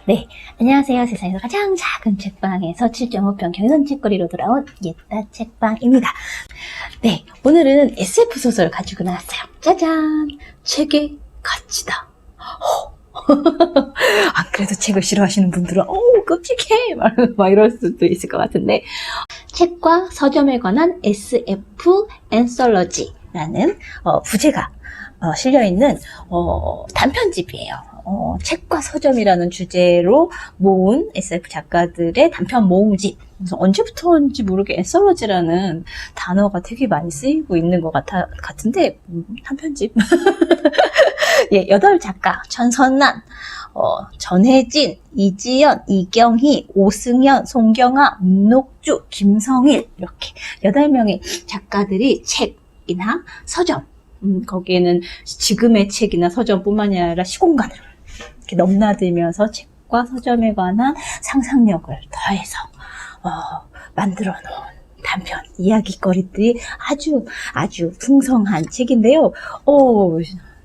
네, 안녕하세요. 세상에서 가장 작은 책방에서 7.5평 경선 책거리로 돌아온 옛다 책방입니다. 네, 오늘은 SF 소설 가지고 나왔어요. 짜잔! 책의 가치다. 안 그래도 책을 싫어하시는 분들은 끔찍해! 막 이럴 수도 있을 것 같은데, 책과 서점에 관한 SF 앤솔러지라는 부제가 실려있는 단편집이에요. 책과 서점이라는 주제로 모은 SF 작가들의 단편 모음집. 그래서 언제부터인지 모르게 앤솔러지라는 단어가 되게 많이 쓰이고 있는 것 같은데, 단편집. 예, 8작가, 전선난, 전혜진, 이지연, 이경희, 오승연, 송경아, 문옥주, 김성일, 이렇게 8명의 작가들이 책이나 서점, 거기에는 지금의 책이나 서점뿐만이 아니라 시공간을 이렇게 넘나들면서 책과 서점에 관한 상상력을 더해서 만들어 놓은 단편 이야기거리들이 아주 풍성한 책인데요.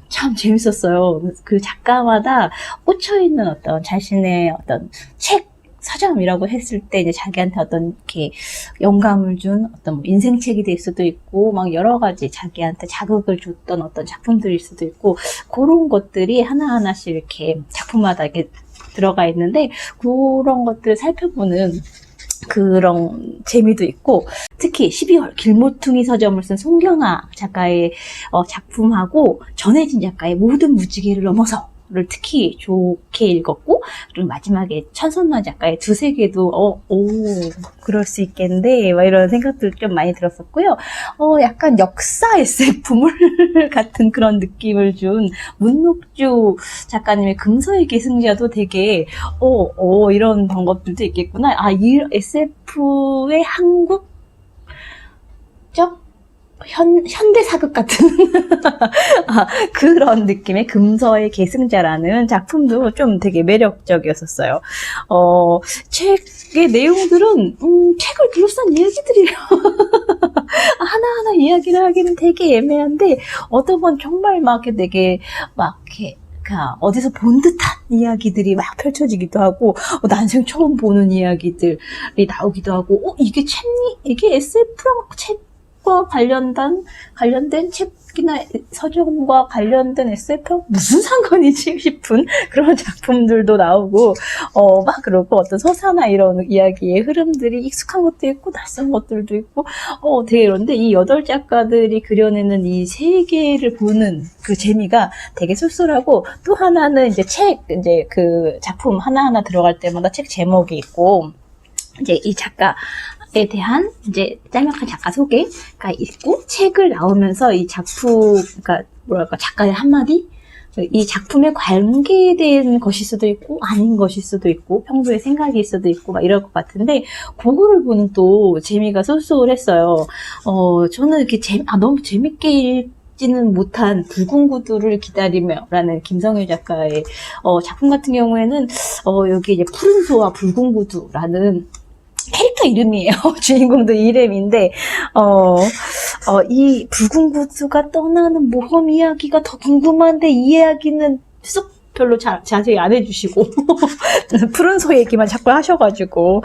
참 재밌었어요. 그 작가마다 꽂혀있는 어떤 자신의 어떤 책, 서점이라고 했을 때 이제 자기한테 어떤 이렇게 영감을 준 어떤 뭐 인생책이 될 수도 있고 막 여러 가지 자기한테 자극을 줬던 어떤 작품들일 수도 있고 그런 것들이 하나하나씩 이렇게 작품마다 이렇게 들어가 있는데 그런 것들을 살펴보는 그런 재미도 있고 특히 12월 길모퉁이 서점을 쓴 송경아 작가의 작품하고 전혜진 작가의 모든 무지개를 넘어서를 특히 좋게 읽었고 그리고 마지막에 천선만 작가의 두세 개도 그럴 수 있겠는데 막 이런 생각들 좀 많이 들었었고요. 약간 역사 SF물 같은 그런 느낌을 준 문옥주 작가님의 금서의 계승자도 되게 이런 방법들도 있겠구나. 이 SF의 한국적 현대 사극 같은 그런 느낌의 금서의 계승자라는 작품도 좀 되게 매력적이었었어요. 책의 내용들은 책을 둘러싼 이야기들이에요. 하나하나 이야기를 하기는 되게 애매한데 어떤 건 정말 막 되게 어디서 본 듯한 이야기들이 막 펼쳐지기도 하고 난생 처음 보는 이야기들이 나오기도 하고 이게 SF랑 책과 관련된 책이나 서점과 관련된 SF 무슨 상관이지 싶은 그런 작품들도 나오고 그러고 어떤 서사나 이런 이야기의 흐름들이 익숙한 것도 있고 낯선 것들도 있고 되게 이런데 이 8작가들이 그려내는 이 세계를 보는 그 재미가 되게 쏠쏠하고 또 하나는 이제 그 작품 하나하나 들어갈 때마다 책 제목이 있고 이제 이 작가에 대한 이제 짤막한 작가 소개가 있고 책을 나오면서 이 작품 작가의 한마디 이 작품에 관계된 것일 수도 있고 아닌 것일 수도 있고 평소의 생각일 수도 있고 막 이럴 것 같은데 그거를 보는 또 재미가 쏠쏠했어요. 저는 이렇게 너무 재밌게 읽지는 못한 붉은 구두를 기다리며 라는 김성일 작가의 작품 같은 경우에는 여기 이제 푸른 소와 붉은 구두라는 캐릭터 이름이에요. 주인공도 이름인데, 이 붉은 구두가 떠나는 모험 이야기가 더 궁금한데, 이 이야기는 쏙 별로 자세히 안 해주시고, 푸른 소 얘기만 자꾸 하셔가지고,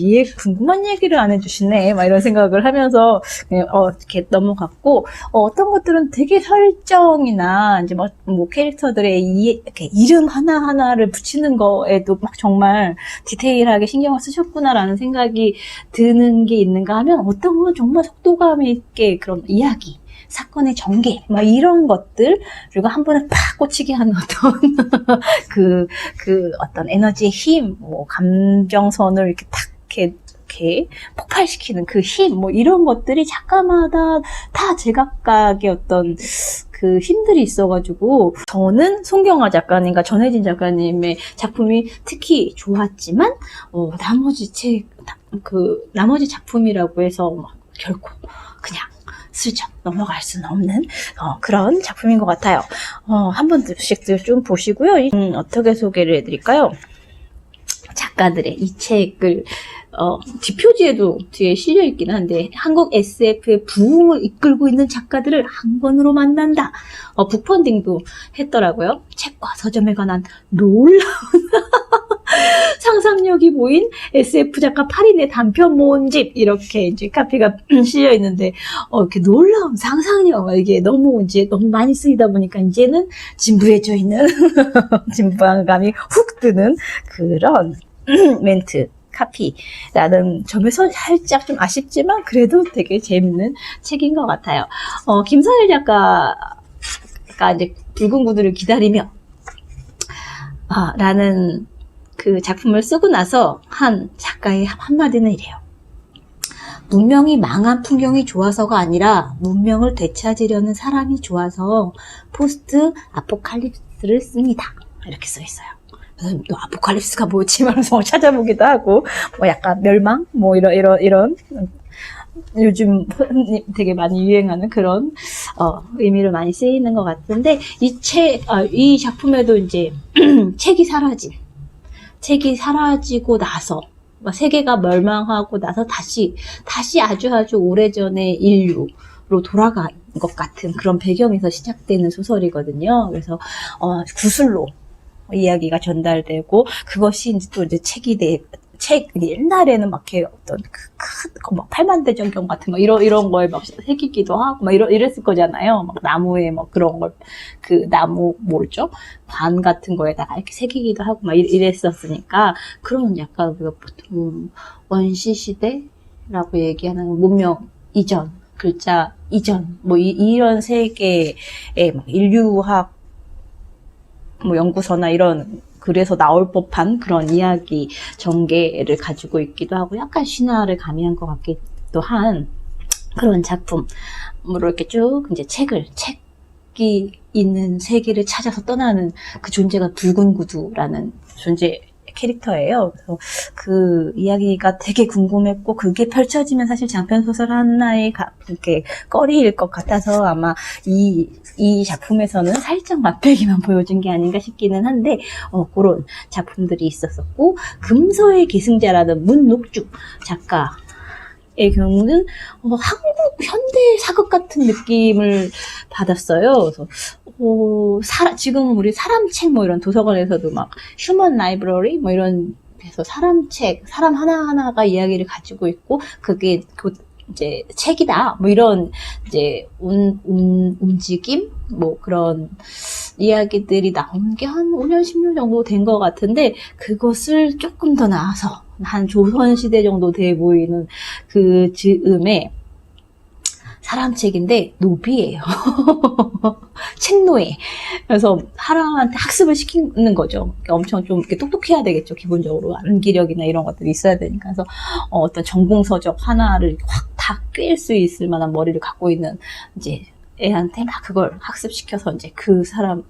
얘 궁금한 얘기를 안 해주시네, 막 이런 생각을 하면서, 그냥, 이렇게 넘어갔고, 어떤 것들은 되게 설정이나, 이제 뭐 캐릭터들의 이렇게 이름 하나하나를 붙이는 거에도 막 정말 디테일하게 신경을 쓰셨구나라는 생각이 드는 게 있는가 하면, 어떤 건 정말 속도감 있게 그런 이야기, 사건의 전개, 막 이런 것들, 그리고 한 번에 팍 꽂히게 하는 어떤, 어떤 에너지의 힘, 감정선을 이렇게 탁, 이렇게 폭발시키는 그 힘, 이런 것들이 작가마다 다 제각각의 어떤 그 힘들이 있어가지고, 저는 송경아 작가님과 전혜진 작가님의 작품이 특히 좋았지만, 나머지 작품이라고 해서 결코 그냥 슬쩍 넘어갈 수는 없는 그런 작품인 것 같아요. 한 번씩들 좀 보시고요. 어떻게 소개를 해드릴까요? 작가들의 이 책을 뒷표지에도 뒤에 실려 있긴 한데 한국 SF의 부흥을 이끌고 있는 작가들을 한 권으로 만난다. 북펀딩도 했더라고요. 책과 서점에 관한 놀라운 상상력이 보인 SF 작가 8인의 단편 모음집 이렇게 이제 카피가 실려 있는데 이렇게 놀라운 상상력 이게 너무 많이 쓰이다 보니까 이제는 진부해져 있는 진부한 감이 훅 드는 그런 멘트 카피라는 점에서 살짝 좀 아쉽지만 그래도 되게 재밌는 책인 것 같아요. 김선일 작가가 이제 붉은 구두를 기다리며 라는 그 작품을 쓰고 나서 한 작가의 한마디는 이래요. 문명이 망한 풍경이 좋아서가 아니라 문명을 되찾으려는 사람이 좋아서 포스트 아포칼립스를 씁니다. 이렇게 써 있어요. 그래서 또 아포칼립스가 뭐지? 말해서 찾아보기도 하고, 약간 멸망? 이런, 요즘 되게 많이 유행하는 그런, 의미를 많이 쓰이는 것 같은데, 이 작품에도 이제, 책이 사라지고 나서, 세계가 멸망하고 나서 다시 아주 오래전의 인류로 돌아간 것 같은 그런 배경에서 시작되는 소설이거든요. 그래서, 구슬로, 이야기가 전달되고 그것이 또 이제 옛날에는 막 이렇게 어떤 막 팔만대전경 같은 거 이런 거에 막 새기기도 하고 막 이랬을 거잖아요. 막 나무에 막 그런 걸 그 나무 뭐죠? 관 같은 거에다가 이렇게 새기기도 하고 막 이랬었으니까 그런 약간 우리가 보통 원시 시대라고 얘기하는 문명 이전 글자 이전 이런 세계의 막 인류학 연구서나 그래서 나올 법한 그런 이야기 전개를 가지고 있기도 하고 약간 신화를 가미한 것 같기도 한 그런 작품으로 이렇게 쭉 이제 책이 있는 세계를 찾아서 떠나는 그 존재가 붉은 구두라는 존재 캐릭터예요. 그래서 그 이야기가 되게 궁금했고 그게 펼쳐지면 사실 장편소설 하나의 이렇게 거리일 것 같아서 아마 이 작품에서는 살짝 맛배기만 보여준 게 아닌가 싶기는 한데 그런 작품들이 있었었고 금서의 계승자라는 문녹죽 작가의 경우는 한국 현대 사극 같은 느낌을 받았어요. 그래서 지금 우리 사람책 이런 도서관에서도 막 휴먼 라이브러리 이런 그래서 사람 하나하나가 이야기를 가지고 있고 그게 이제 책이다 이런 이제 움직임 그런 이야기들이 나온 게 한 5년 10년 정도 된 것 같은데 그것을 조금 더 나아서 한 조선시대 정도 돼 보이는 그 즈음에 사람책인데 노비예요. 책노예. 그래서 사람한테 학습을 시키는 거죠. 엄청 좀 이렇게 똑똑해야 되겠죠. 기본적으로 암기력이나 이런 것들이 있어야 되니까. 그래서 어떤 전공서적 하나를 확 다 꿰일 수 있을 만한 머리를 갖고 있는 이제 애한테 막 그걸 학습시켜서 이제 그 사람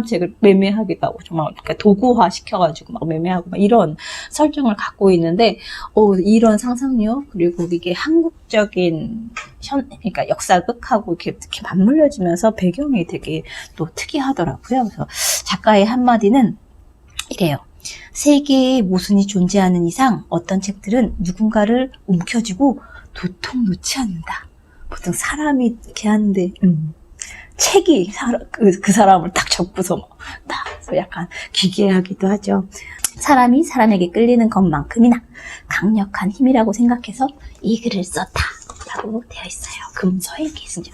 책을 매매하기도 하고 정말 도구화 시켜가지고 막 매매하고 막 이런 설정을 갖고 있는데 이런 상상력 그리고 이게 한국적인 그러니까 역사극하고 이렇게 맞물려지면서 배경이 되게 또 특이하더라고요. 그래서 작가의 한마디는 이래요. 세계에 모순이 존재하는 이상 어떤 책들은 누군가를 움켜쥐고 도통 놓지 않는다. 보통 사람이 이렇게 하는데 책이 그 사람을 딱 접고서 약간 기괴하기도 하죠. 사람이 사람에게 끌리는 것만큼이나 강력한 힘이라고 생각해서 이 글을 썼다 라고 되어 있어요. 금서의 계승자.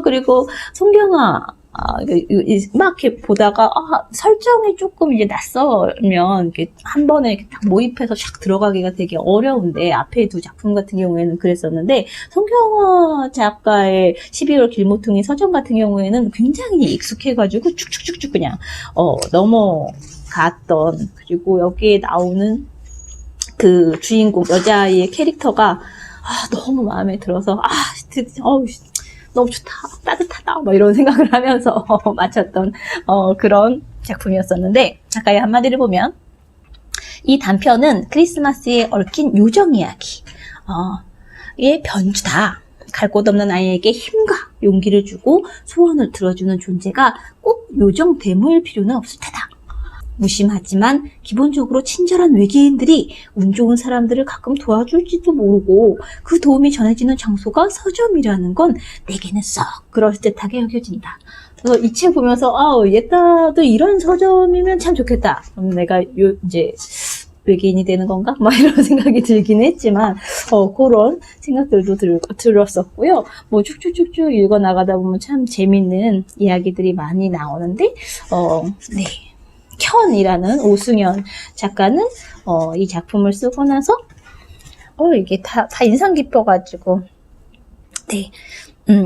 그리고 송경아 막 이렇게 보다가 설정이 조금 이제 낯설면 이렇게 한 번에 이렇게 딱 모입해서 샥 들어가기가 되게 어려운데 앞에 두 작품 같은 경우에는 그랬었는데 송경화 작가의 12월 길모퉁이 서점 같은 경우에는 굉장히 익숙해가지고 쭉쭉쭉쭉 그냥 넘어갔던 그리고 여기에 나오는 그 주인공 여자아이의 캐릭터가 너무 마음에 들어서 너무 좋다, 따뜻하다, 이런 생각을 하면서 마쳤던, 그런 작품이었었는데, 작가의 한마디를 보면, 이 단편은 크리스마스에 얽힌 요정 이야기, 의 변주다. 갈 곳 없는 아이에게 힘과 용기를 주고 소원을 들어주는 존재가 꼭 요정 대모일 필요는 없을 테다. 무심하지만 기본적으로 친절한 외계인들이 운 좋은 사람들을 가끔 도와줄지도 모르고 그 도움이 전해지는 장소가 서점이라는 건 내게는 썩 그럴듯하게 여겨진다. 그래서 이 책 보면서 얘따도 이런 서점이면 참 좋겠다. 그럼 내가 이제 외계인이 되는 건가? 막 이런 생각이 들긴 했지만 그런 생각들도 들었었고요. 뭐 쭉쭉쭉쭉 읽어 나가다 보면 참 재밌는 이야기들이 많이 나오는데 네. 현이라는 오승연 작가는 이 작품을 쓰고 나서 이게 다 인상 깊어가지고 네.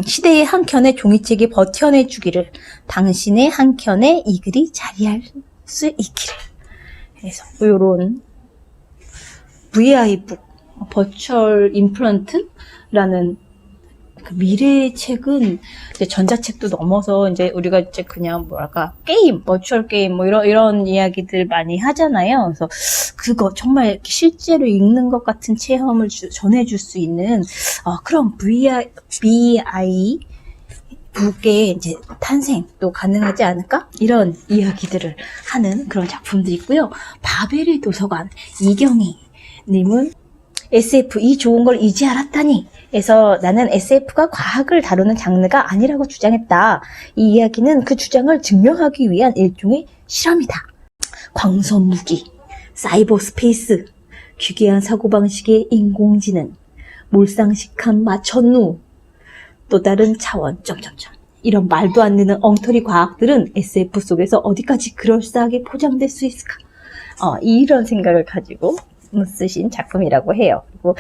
시대의 한 켠에 종이책이 버텨내 주기를, 당신의 한 켠에 이 글이 자리할 수 있기를. 그래서 이런 VI북, 버추얼 임플란트라는 그 미래의 책은 이제 전자책도 넘어서 이제 우리가 이제 그냥 뭐랄까 게임, 버추얼 게임 뭐 이런 이야기들 많이 하잖아요. 그래서 그거 정말 실제로 읽는 것 같은 체험을 전해줄 수 있는 그런 BI 북의 이제 탄생도 가능하지 않을까? 이런 이야기들을 하는 그런 작품도 있고요. 바벨의 도서관 이경희 님은 SF 이 좋은 걸 이제 알았다니 에서 나는 SF가 과학을 다루는 장르가 아니라고 주장했다. 이 이야기는 그 주장을 증명하기 위한 일종의 실험이다. 광선 무기, 사이버 스페이스, 기괴한 사고방식의 인공지능, 몰상식한 마천루, 또 다른 차원, 이런 말도 안 되는 엉터리 과학들은 SF 속에서 어디까지 그럴싸하게 포장될 수 있을까? 이런 생각을 가지고 쓰신 작품이라고 해요. 그리고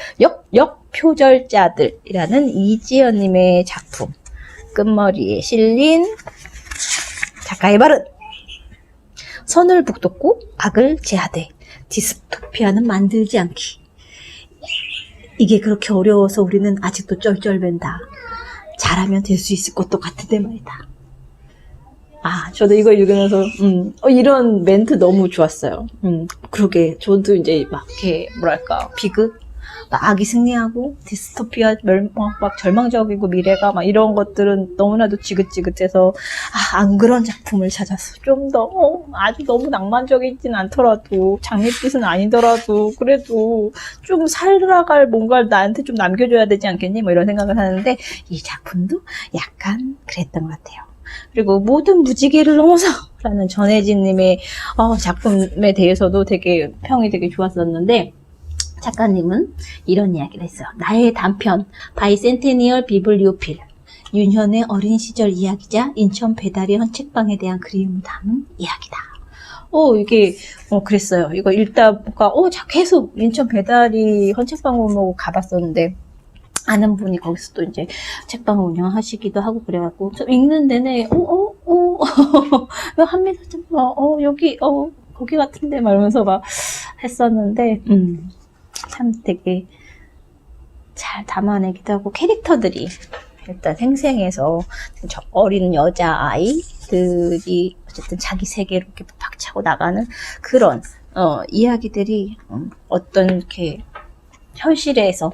역표절자들이라는 이지연님의 작품. 끝머리에 실린 작가의 말은 선을 북돋고 악을 제하되 디스토피아는 만들지 않기. 이게 그렇게 어려워서 우리는 아직도 쩔쩔맨다. 잘하면 될 수 있을 것도 같은데 말이다. 저도 이거 읽으면서, 이런 멘트 너무 좋았어요. 그러게, 저도 이제 막, 이렇게, 뭐랄까, 비극? 막 악이 승리하고, 디스토피아, 막 절망적이고 미래가, 막 이런 것들은 너무나도 지긋지긋해서, 안 그런 작품을 찾아서 좀 더, 아주 너무 낭만적이진 않더라도, 장밋빛은 아니더라도, 그래도 좀 살아갈 뭔가를 나한테 좀 남겨줘야 되지 않겠니? 뭐 이런 생각을 하는데, 이 작품도 약간 그랬던 것 같아요. 그리고 모든 무지개를 넘어서 라는 전혜진님의 작품에 대해서도 되게 평이 되게 좋았었는데 작가님은 이런 이야기를 했어요. 나의 단편 바이센테니얼 비블리오필 윤현의 어린 시절 이야기자 인천 배다리 헌책방에 대한 그리움을 담은 이야기다. 이게 그랬어요. 이거 읽다가 계속 인천 배다리 헌책방을 보고 가봤었는데 아는 분이 거기서 또 이제 책방을 운영하시기도 하고 그래갖고 좀 읽는 내내 한미서 여기 거기 같은데 말면서 막 했었는데 참 되게 잘 담아내기도 하고 캐릭터들이 일단 생생해서 저 어린 여자아이들이 어쨌든 자기 세계로 이렇게 박차고 나가는 그런 이야기들이 어떤 이렇게 현실에서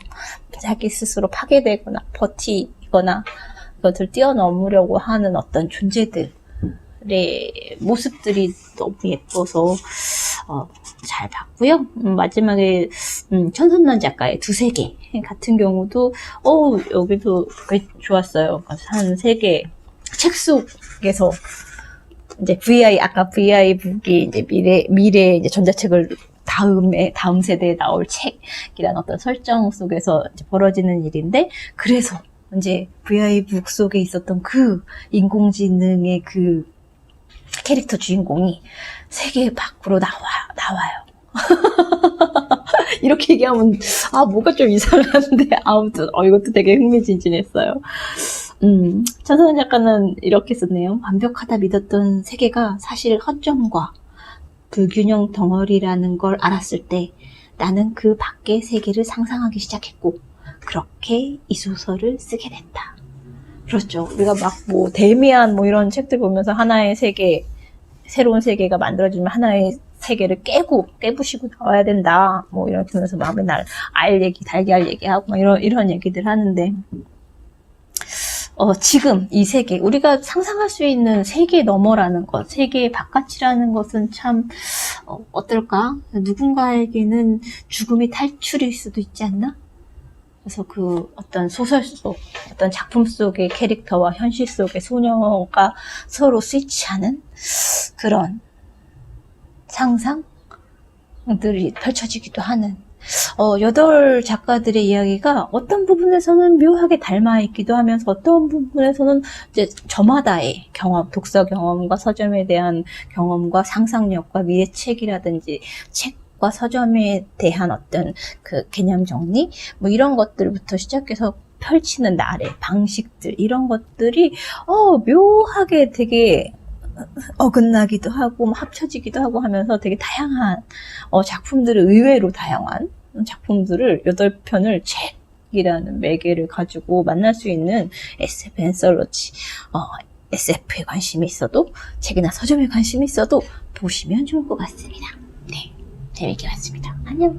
자기 스스로 파괴되거나 버티거나 그것을 뛰어넘으려고 하는 어떤 존재들의 모습들이 너무 예뻐서 잘 봤고요. 마지막에 천선란 작가의 두세 개 같은 경우도 여기도 좋았어요. 한 3개 책 속에서 이제 아까 VI 북이 이제 미래 이제 전자책을 다음 세대에 나올 책이라는 어떤 설정 속에서 이제 벌어지는 일인데, 그래서 이제 VI북 속에 있었던 그 인공지능의 그 캐릭터 주인공이 세계 밖으로 나와요. 이렇게 얘기하면 뭐가 좀 이상한데 아무튼 이것도 되게 흥미진진했어요. 천선란 작가는 이렇게 썼네요. 완벽하다 믿었던 세계가 사실 허점과 불균형 덩어리라는 걸 알았을 때 나는 그 밖의 세계를 상상하기 시작했고 그렇게 이 소설을 쓰게 됐다. 그렇죠. 우리가 막 데미안 이런 책들 보면서 하나의 세계, 새로운 세계가 만들어지면 하나의 세계를 깨부시고 나와야 된다. 이렇게 하면서 막 맨날 알 얘기, 달걀 얘기하고 이런 얘기들 하는데 지금 이 세계, 우리가 상상할 수 있는 세계 너머라는 것, 세계 바깥이라는 것은 참, 어떨까? 누군가에게는 죽음이 탈출일 수도 있지 않나? 그래서 그 어떤 소설 속, 어떤 작품 속의 캐릭터와 현실 속의 소녀가 서로 스위치하는 그런 상상들이 펼쳐지기도 하는 8 작가들의 이야기가 어떤 부분에서는 묘하게 닮아있기도 하면서 어떤 부분에서는 이제 저마다의 경험, 독서 경험과 서점에 대한 경험과 상상력과 미래책이라든지 책과 서점에 대한 어떤 그 개념 정리, 뭐 이런 것들부터 시작해서 펼치는 나래, 방식들, 이런 것들이, 묘하게 되게 어긋나기도 하고, 뭐 합쳐지기도 하고 하면서 되게 다양한, 작품들을 의외로 다양한 작품들을 8편을 책이라는 매개를 가지고 만날 수 있는 SF 앤솔로지. SF에 관심이 있어도, 책이나 서점에 관심이 있어도 보시면 좋을 것 같습니다. 네. 재밌게 봤습니다. 안녕.